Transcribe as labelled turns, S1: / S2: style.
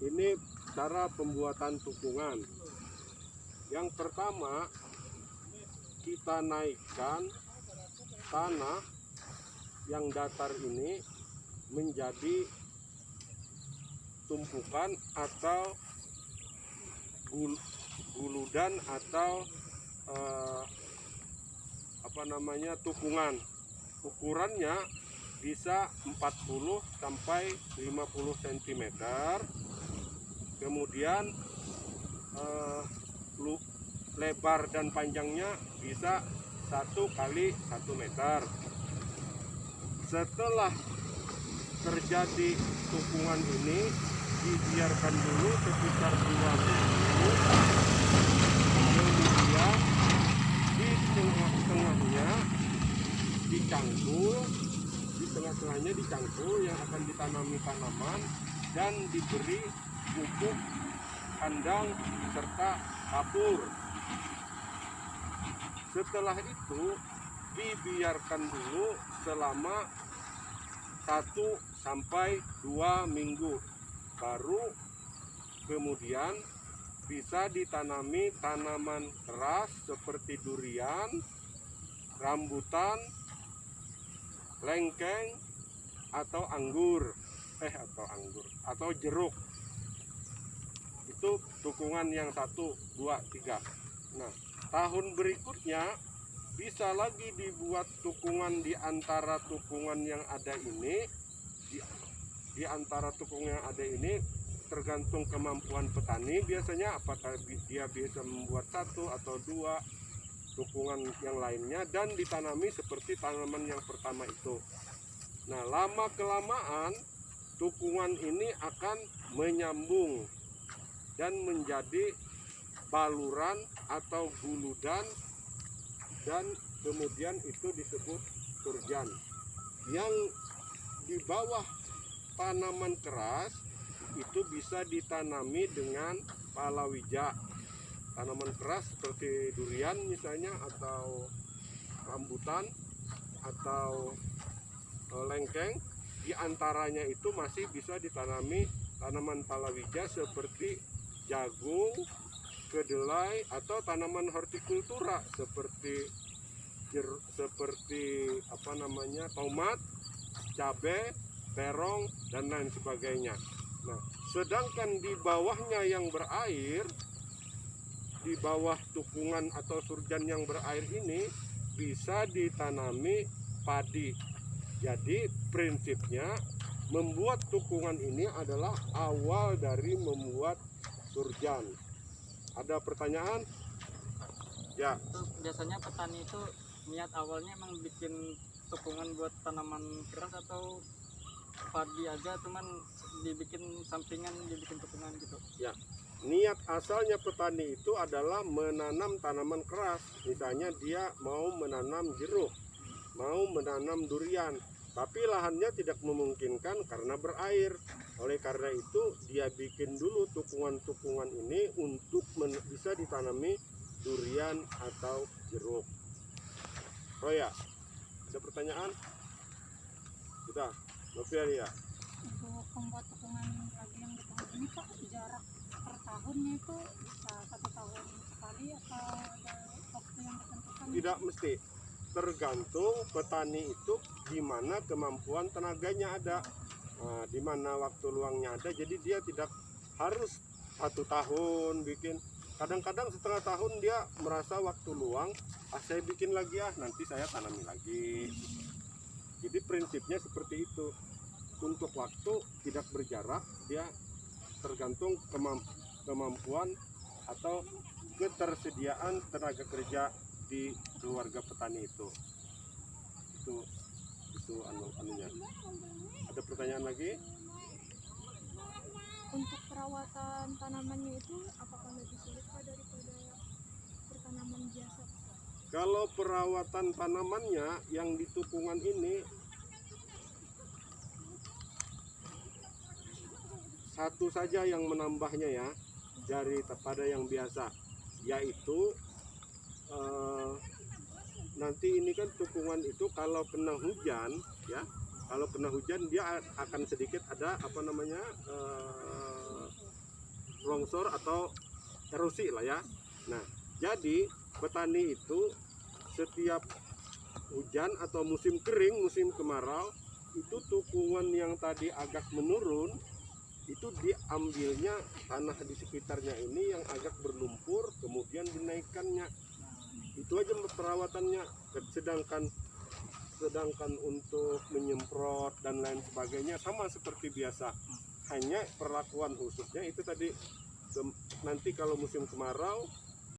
S1: Ini cara pembuatan tukungan. Yang pertama, kita naikkan tanah yang datar ini menjadi tumpukan atau guludan atau tukungan. Ukurannya bisa 40 sampai 50 cm. Kemudian lebar dan panjangnya bisa 1 kali 1 meter. Setelah terjadi tukungan ini, dibiarkan dulu sekitar 2 minggu. Kemudian di tengah-tengahnya dicangkul yang akan ditanami tanaman dan diberi pupuk kandang serta kapur. Setelah itu dibiarkan dulu selama 1 sampai 2 minggu, baru kemudian bisa ditanami tanaman keras seperti durian, rambutan, lengkeng, atau jeruk. Itu tukungan yang 1, 2, 3. Nah, tahun berikutnya bisa lagi dibuat tukungan di antara tukungan yang ada ini. Di antara tukungan yang ada ini tergantung kemampuan petani, biasanya apakah dia bisa membuat 1 atau 2 tukungan yang lainnya dan ditanami seperti tanaman yang pertama itu. Nah, lama kelamaan tukungan ini akan menyambung dan menjadi baluran atau guludan, dan kemudian itu disebut surjan. Yang di bawah tanaman keras itu bisa ditanami dengan palawija. Tanaman keras seperti durian misalnya, atau rambutan, atau lengkeng. Di antaranya itu masih bisa ditanami tanaman palawija seperti jagung, kedelai, atau tanaman hortikultura seperti tomat, cabai, terong, dan lain sebagainya. Nah, sedangkan di bawahnya yang berair, di bawah tukungan atau surjan yang berair ini bisa ditanami padi. Jadi prinsipnya membuat tukungan ini adalah awal dari membuat surjan. Ada pertanyaan? Ya.
S2: Biasanya petani itu niat awalnya emang bikin tukungan buat tanaman keras atau padi aja, cuman dibikin sampingan, dibikin tukungan gitu?
S1: Ya, niat asalnya petani itu adalah menanam tanaman keras. Misalnya dia mau menanam jeruk, mau menanam durian, tapi lahannya tidak memungkinkan karena berair. Oleh karena itu dia bikin dulu tukungan-tukungan ini untuk bisa ditanami durian atau jeruk. Oh ya, ada pertanyaan? Sudah, Novia ya.
S3: Untuk membuat tukungan lagi yang di tahun ini, Pak, jarak per tahunnya itu bisa 1 tahun sekali atau ada waktu yang ditentukan?
S1: Tidak mesti, tergantung petani itu di mana kemampuan tenaganya ada, di mana waktu luangnya ada. Jadi dia tidak harus 1 tahun bikin. Kadang-kadang setengah tahun dia merasa waktu luang, saya bikin lagi nanti saya tanami lagi. Jadi prinsipnya seperti itu. Untuk waktu tidak berjarak, dia tergantung kemampuan atau ketersediaan tenaga kerja di keluarga petani itu. Itu anunya. Ada pertanyaan lagi?
S3: Untuk perawatan tanamannya itu apakah lebih sulit, Pak, daripada bertanaman biasa?
S1: Kalau perawatan tanamannya yang di tukungan ini, satu saja yang menambahnya ya daripada yang biasa, yaitu nanti ini kan tukungan itu kalau kena hujan dia akan sedikit ada longsor atau erosi lah ya. Nah, jadi petani itu setiap hujan atau musim kering, musim kemarau, itu tukungan yang tadi agak menurun, itu diambilnya tanah di sekitarnya ini yang agak berlumpur, kemudian dinaikkannya. Itu aja perawatannya. Sedangkan untuk menyemprot dan lain sebagainya sama seperti biasa. Hanya perlakuan khususnya itu tadi, nanti kalau musim kemarau